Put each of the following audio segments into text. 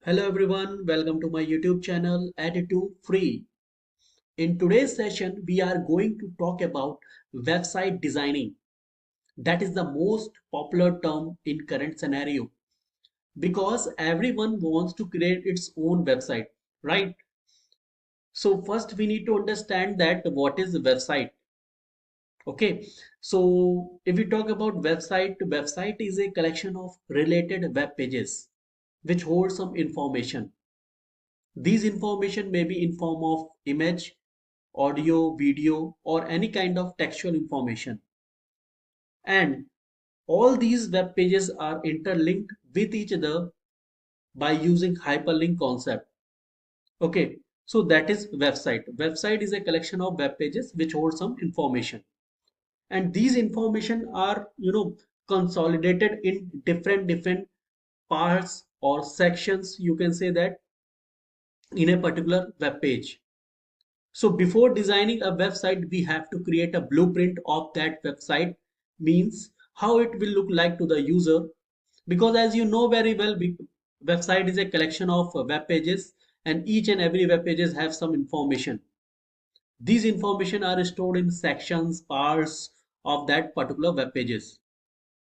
Hello everyone, welcome to my YouTube channel Attitude Free. In today's session, we are going to talk about website designing. That is the most popular term in current scenario because everyone wants to create its own website, right? So first we need to understand that what is a website. Okay, so if we talk about website is a collection of related web pages which hold some information. These information may be in form of image, audio, video, or any kind of textual information. And all these web pages are interlinked with each other by using hyperlink concept. Okay, so that is website. Website is a collection of web pages which hold some information. And these information are, consolidated in different parts or sections. You can say that in a particular web page. So before designing a website, we have to create a blueprint of that website, means how it will look like to the user. Because as you know very well, website is a collection of web pages and each and every web pages have some information. These information are stored in sections, parts of that particular web pages.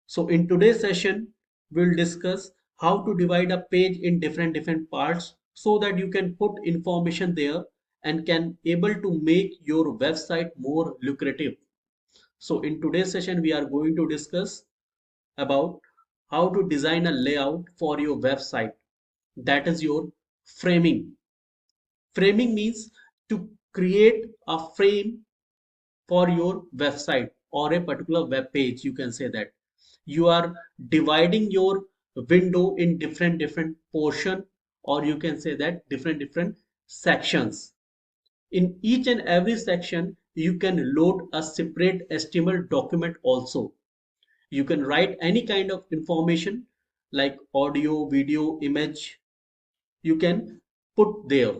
So in today's session, we'll discuss how to divide a page in different parts so that you can put information there and can able to make your website more lucrative. So in today's session, we are going to discuss about how to design a layout for your website. That is your framing. Framing means to create a frame for your website or a particular web page. You can say that you are dividing your window in different portion, or you can say that different sections. In each and every section you can load a separate HTML document also. You can write any kind of information like audio, video, image, you can put there.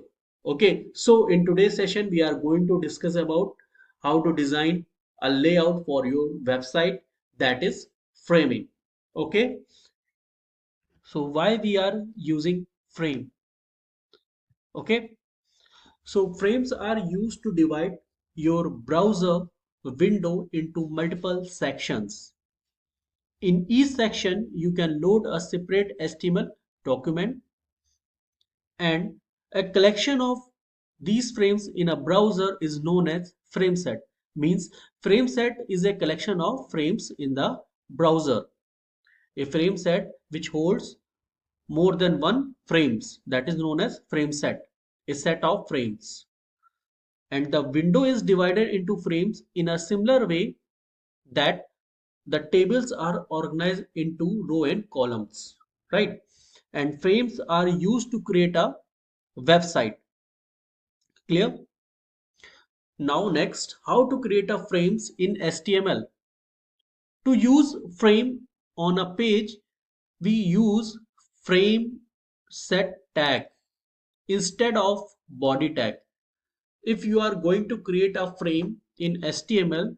Okay, so in today's session we are going to discuss about how to design a layout for your website, that is framing. Okay, so why we are using frame? Okay, so frames are used to divide your browser window into multiple sections. In each section you can load a separate HTML document, and a collection of these frames in a browser is known as frame set. Means frame set is a collection of frames in the browser. A frame set which holds more than one frames, that is known as frame set, a set of frames. And the window is divided into frames in a similar way that the tables are organized into row and columns, right? And frames are used to create a website. Clear? Now next, how to create a frames in HTML. To use frame on a page, we use frame set tag instead of body tag. If you are going to create a frame in HTML,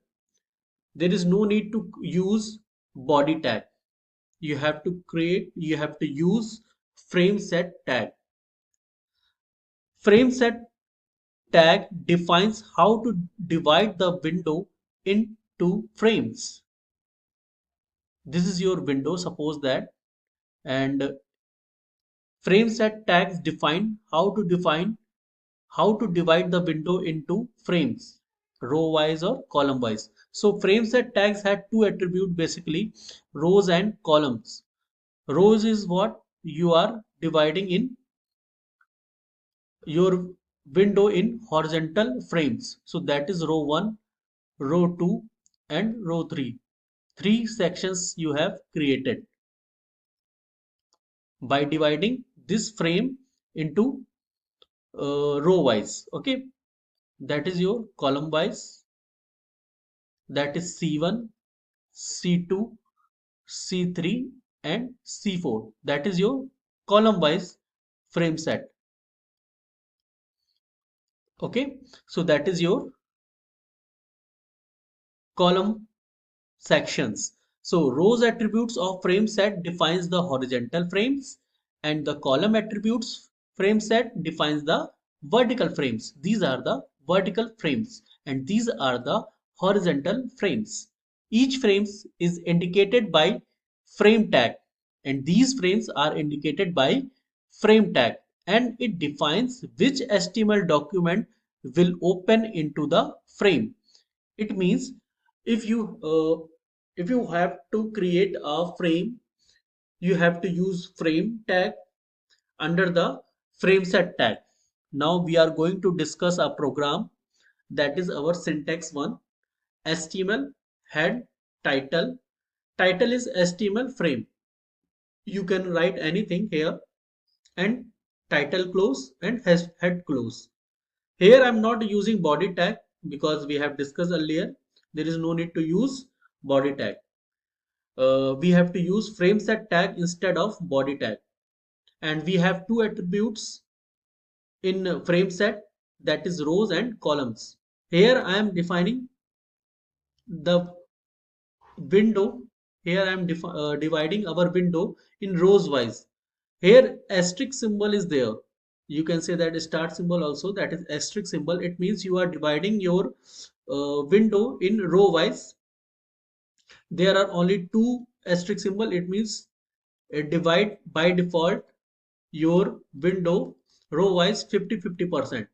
there is no need to use body tag. You have to use frame set tag. Frame set tag defines how to divide the window into frames. This is your window, suppose that, and frame set tags define how to divide the window into frames, row wise or column wise. So frame set tags had two attributes basically, rows and columns. Rows is what you are dividing in your window in horizontal frames. So that is row 1, row 2 and row 3. Three sections you have created by dividing this frame into row wise. Okay, that is your column wise, that is C1, C2, C3 and C4. That is your column wise frame set. Okay, so that is your column sections. So rows attributes of frame set defines the horizontal frames, and the column attributes frame set defines the vertical frames. These are the vertical frames and these are the horizontal frames. Each frame is indicated by frame tag and these frames are indicated by frame tag and it defines which HTML document will open into the frame. It means if you uh, if you have to create a frame, you have to use frame tag under the frame set tag. Now we are going to discuss a program that is our syntax one. HTML head title. Title is HTML frame. You can write anything here and title close and head close. Here I'm not using body tag because we have discussed earlier. There is no need to use body tag. We have to use frame set tag instead of body tag. And we have two attributes in frame set, that is rows and columns. Here I am defining the window. Here I am dividing our window in rows wise. Here asterisk symbol is there. You can say that start symbol also, that is asterisk symbol. It means you are dividing your window in row wise. There are only two asterisk symbol. It means divide by default your window row wise 50-50%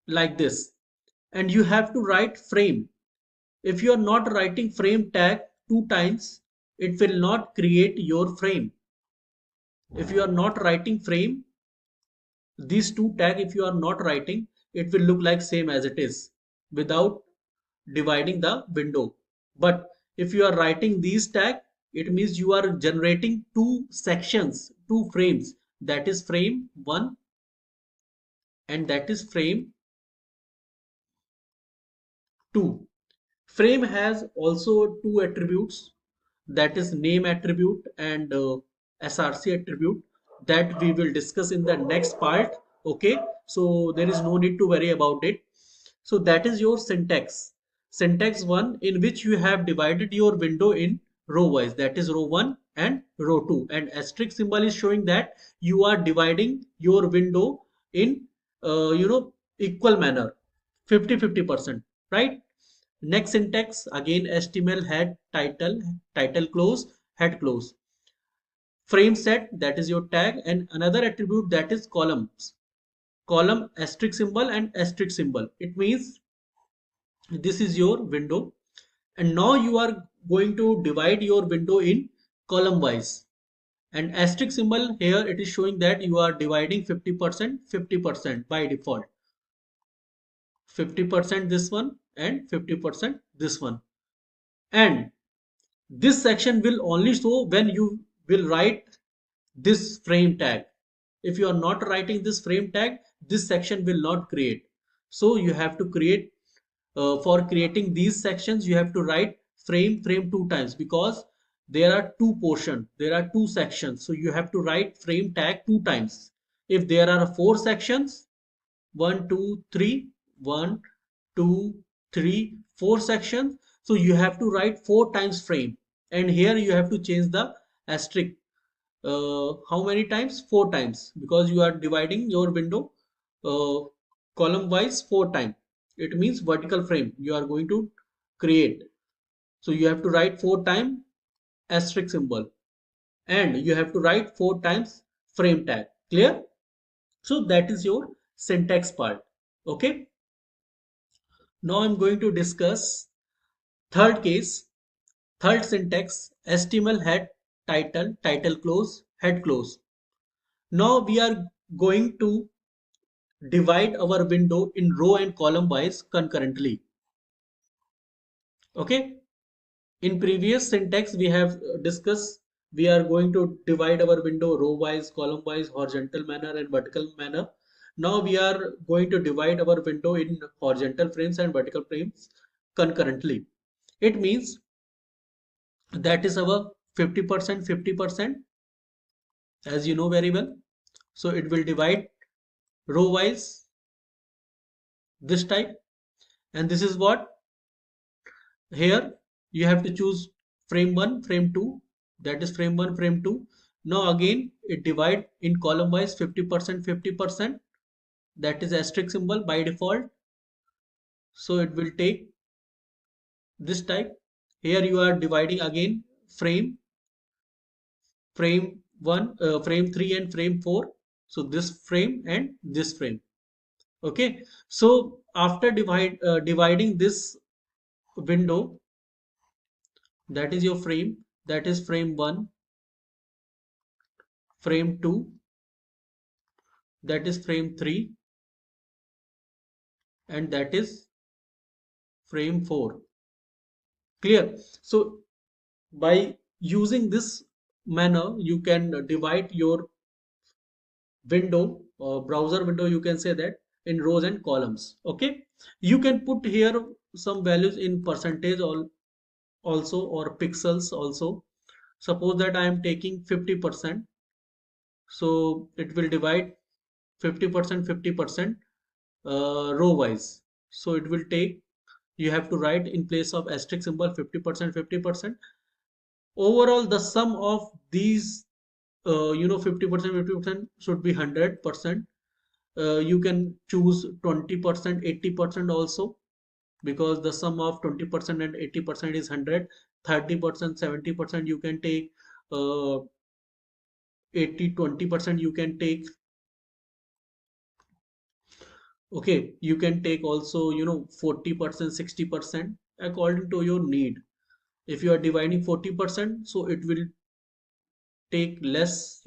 like this. And you have to write frame. If you are not writing frame tag two times, it will not create your frame. If you are not writing frame, these two tag, if you are not writing, it will look like same as it is without dividing the window. But if you are writing these tag, it means you are generating two sections, two frames. That is frame 1 and that is frame 2. Frame has also two attributes, that is name attribute and src attribute, that we will discuss in the next part. Okay, so there is no need to worry about it. So that is your syntax one, in which you have divided your window in row wise, that is row 1 and row 2, and asterisk symbol is showing that you are dividing your window in equal manner, 50-50%, right? Next syntax again HTML head title close head close. Frame set, that is your tag, and another attribute, that is columns. Column asterisk symbol and asterisk symbol. It means this is your window and now you are going to divide your window in column wise. And asterisk symbol here, it is showing that you are dividing 50% 50% by default. 50% this one and 50% this one. And this section will only show when you will write this frame tag. If you are not writing this frame tag, this section will not create. So you have to create, for creating these sections, you have to write frame two times, because there are two portion, there are two sections. So you have to write frame tag two times. If there are four sections, 1 2 3, 1 2 3 4 sections, so you have to write four times frame. And here you have to change the asterisk, how many times? Four times, because you are dividing your window uh, column wise four times. It means vertical frame you are going to create. So you have to write four times asterisk symbol and you have to write four times frame tag. Clear? So that is your syntax part. Okay. Now I'm going to discuss third case, third syntax, HTML head title close, head close. Now we are going to divide our window in row and column wise concurrently. Okay. In previous syntax we have discussed, we are going to divide our window row wise, column wise, horizontal manner and vertical manner. Now we are going to divide our window in horizontal frames and vertical frames concurrently. It means that is our 50% 50%, as you know very well. So it will divide row wise this type, and this is what here you have to choose frame 1 frame 2, that is frame 1 frame 2. Now again it divide in column wise 50%, 50%. That is asterisk symbol by default. So it will take this type. Here you are dividing again frame, frame 1, frame 3 and frame 4. So this frame and this frame. Okay. So after dividing this window, that is your frame, that is frame 1, frame 2, that is frame 3, and that is frame 4. Clear? So by using this manner you can divide your window or browser window, you can say that, in rows and columns. Okay, you can put here some values in percentage also, or pixels also. Suppose that I am taking 50%, so it will divide 50%, 50%, row wise. So it will take, you have to write in place of asterisk symbol 50%, 50%. Overall the sum of these 50%, 50% should be 100%. You can choose 20%, 80% also, because the sum of 20% and 80% is 100. 30%, 70% you can take, 80, 20% you can take. Okay, you can take also 40%, 60% according to your need. If you are dividing 40%, so it will take less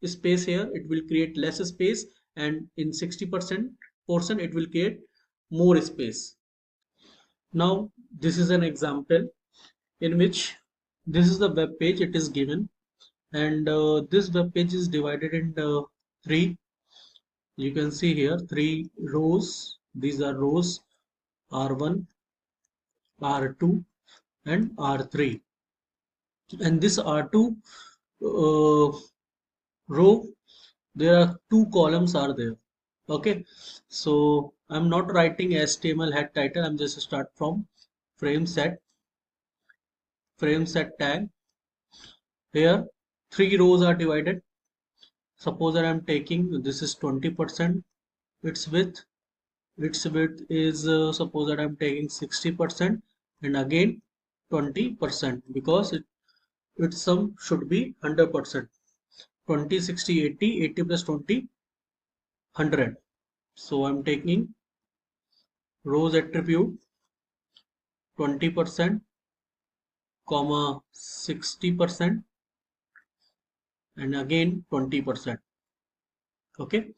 space here, it will create less space, and in 60% portion it will create more space. Now this is an example in which this is the web page, it is given, and this web page is divided into three. You can see here three rows. These are rows R1, R2 and R3, and this R2 row, there are two columns are there. Okay, so I'm not writing HTML head title, I'm just start from frame set, frame set tag. Here three rows are divided. Suppose that I'm taking, this is 20% its width, its width is suppose that I'm taking 60%, and again 20%, because its sum should be 100%. 20, 60, 80, 80 plus 20, 100. So I'm taking rows attribute 20%, comma 60%, and again 20%. Okay,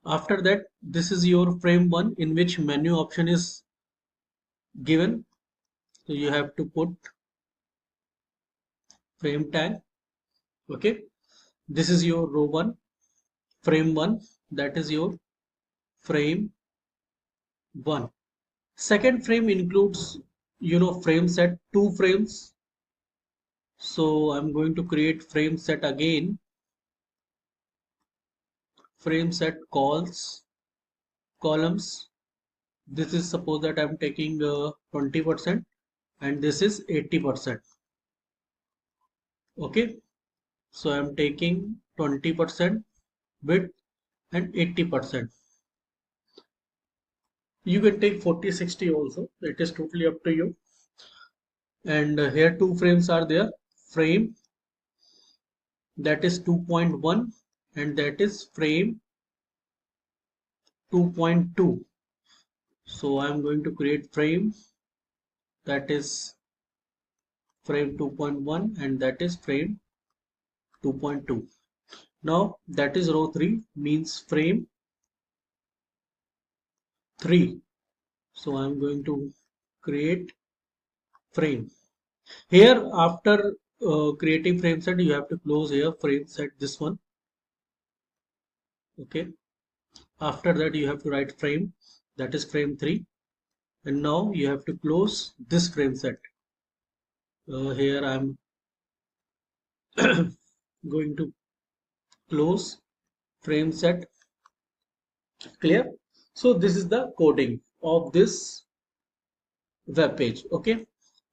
after that this is your frame 1 in which menu option is given. So you have to put frame tag. Okay, this is your row 1, frame 1, that is your frame 1. Second frame includes frame set 2 frames. So I'm going to create frame set again, frame set calls columns. This is suppose that I'm taking 20% and this is 80%. Okay, so I'm taking 20% width and 80%. You can take 40, 60 also, it is totally up to you. And here two frames are there, frame that is 2.1 and that is frame 2.2. So I'm going to create frame that is frame 2.1 and that is frame 2.2. Now that is row 3 means frame 3. So I'm going to create frame. Here after creating frame set, you have to close here frame set, this one. Okay, after that you have to write frame, that is frame 3, and now you have to close this frame set. Here I'm going to close frame set. Clear? So this is the coding of this web page. Okay,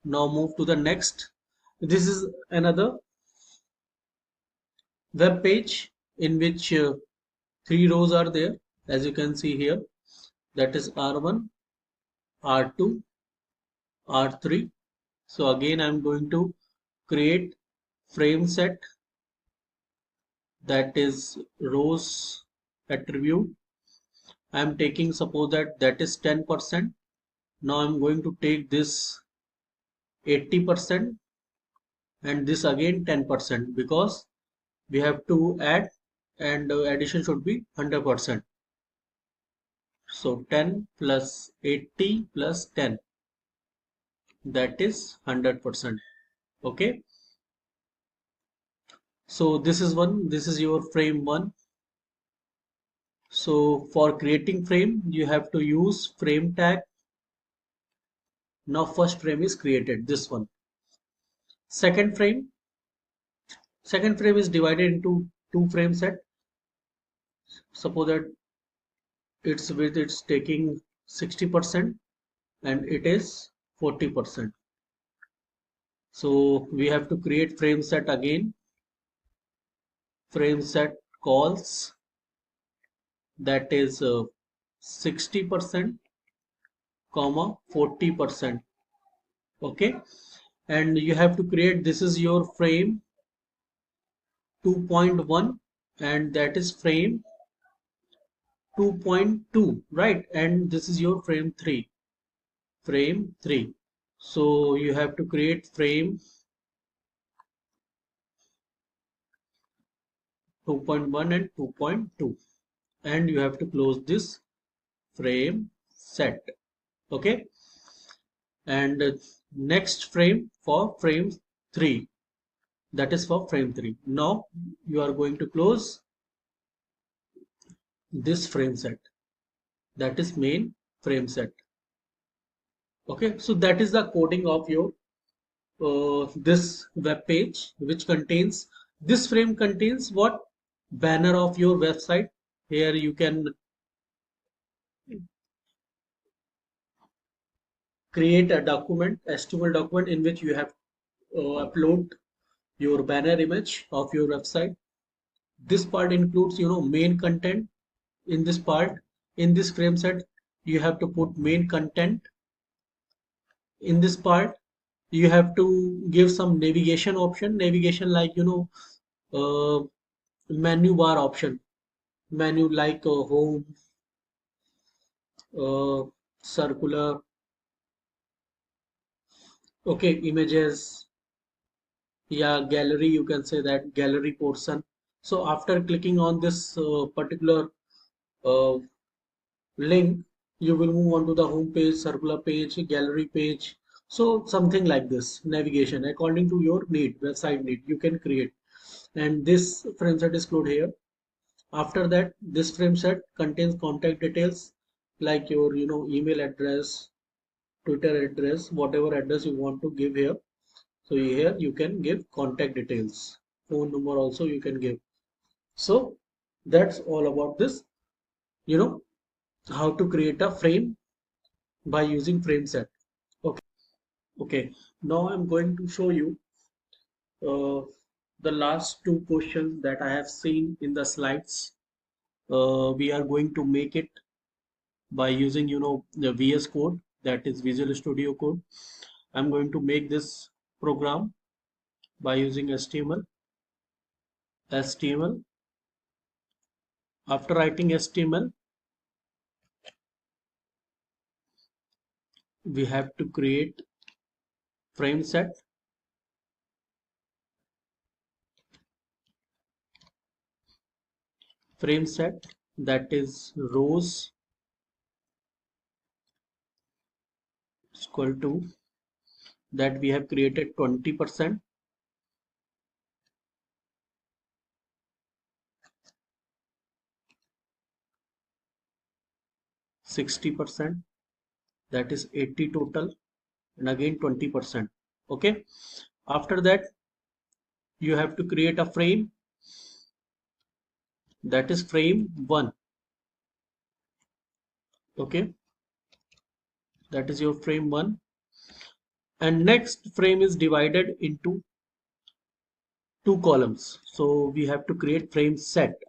now move to the next. This is another web page in which three rows are there, as you can see here, that is R1, R2, R3. So again I'm going to create frame set, that is rows attribute. I'm taking, suppose that is 10%. Now I'm going to take this 80% and this again 10%, because we have to add, and addition should be 100%. So 10 plus 80 plus 10, that is 100%. Okay, so this is one, this is your frame one. So for creating frame you have to use frame tag. Now first frame is created, this one. Second frame is divided into two frame set. Suppose that its width it's taking 60% and it is 40%. So we have to create frame set again. Frame set calls, that is 60% comma 40%. Okay, and you have to create, this is your frame 2.1 and that is frame 2.2, right? And this is your frame 3. So you have to create frame 2.1 and 2.2, and you have to close this frame set. Okay, and next frame for frame 3, that is for frame 3. Now you are going to close this frame set, that is main frame set. Okay, so that is the coding of your this web page, which contains, this frame contains what? Banner of your website. Here you can create a document, HTML document, in which you have upload your banner image of your website. This part includes, main content. In this part, in this frame set, you have to put main content. In this part, you have to give some navigation option, navigation like, uh, menu bar option, menu like home, uh, circular, okay, images, yeah, gallery, you can say that gallery portion. So after clicking on this particular uh, link, you will move on to the home page, circular page, gallery page. So something like this, navigation according to your need, website need, you can create. And this frame set is closed here. After that, this frame set contains contact details like your, email address, Twitter address, whatever address you want to give here. So here you can give contact details, phone number also you can give. So that's all about this, you know, how to create a frame by using frame set. Okay. Okay. Now I'm going to show you uh, the last two questions that I have seen in the slides. We are going to make it by using, the VS Code, that is Visual Studio Code. I'm going to make this program by using HTML. After writing HTML, we have to create frame set. Frame set, that is rows equal to, that we have created 20%, 60%, that is 80 total, and again 20%. Okay, after that you have to create a frame, that is frame 1. Okay, that is your frame 1, and next frame is divided into two columns. So we have to create frame set.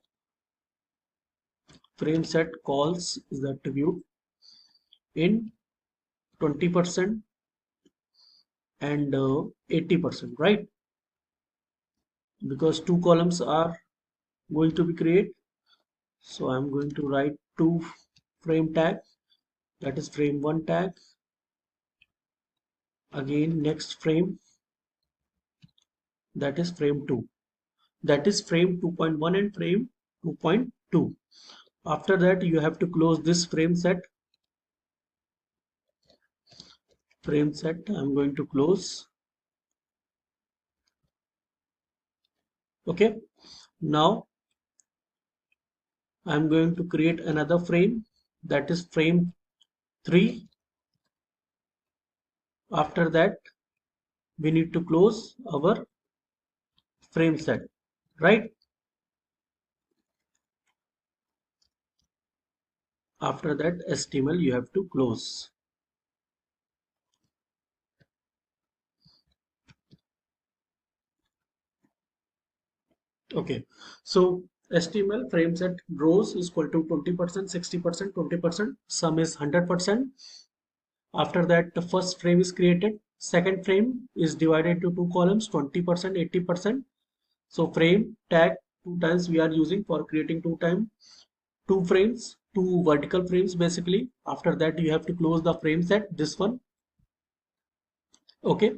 Frame set calls is the attribute in 20% and 80%, right? Because two columns are going to be created. So I'm going to write two frame tag, that is frame 1 tag, again next frame, that is frame 2, that is frame 2.1 and frame 2.2. After that you have to close this frame set. I'm going to close. Okay, now I'm going to create another frame, that is frame 3. After that we need to close our frame set, right? After that HTML you have to close. Okay, so HTML frame set rows is equal to 20%, 60%, 20%, sum is 100%. After that the first frame is created, second frame is divided into two columns, 20%, 80%. So frame tag two times we are using for creating two frames, two vertical frames basically. After that you have to close the frame set, this one. Okay,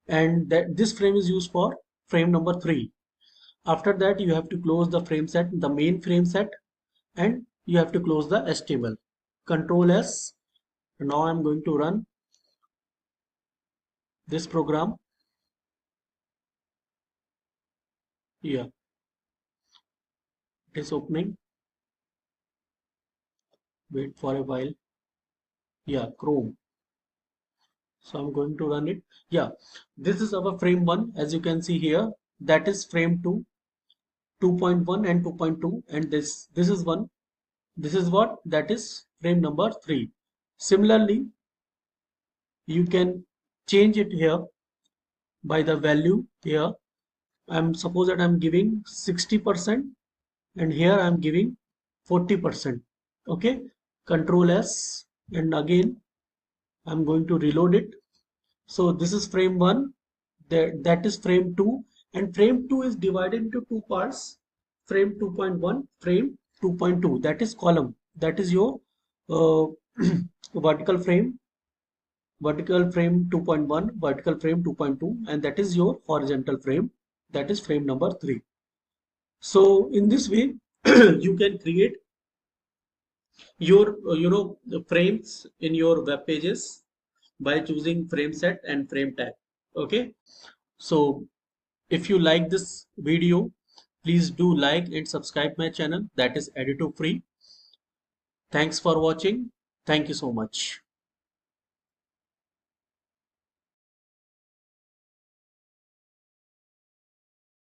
and that this frame is used for frame number 3. After that you have to close the frame set, the main frame set, and you have to close the HTML. Control S. Now I'm going to run this program. Yeah, it is opening. Wait for a while. Yeah, Chrome. So I'm going to run it. Yeah, this is our frame 1, as you can see here. That is frame 2, 2.1 and 2.2, and this is one. This is what? That is frame number 3. Similarly, you can change it here by the value here. I'm suppose that I'm giving 60% and here I'm giving 40%. Okay, Control S, and again I'm going to reload it. So this is frame 1, that is frame 2, and frame 2 is divided into two parts, frame 2.1, frame 2.2, that is column, that is your uh, vertical frame, 2.1, vertical frame 2.2, and that is your horizontal frame, that is frame number 3. So in this way you can create your the frames in your web pages by choosing frame set and frame tag. Okay, so if you like this video, please do like and subscribe my channel, that is Editor Free. Thanks for watching. Thank you so much.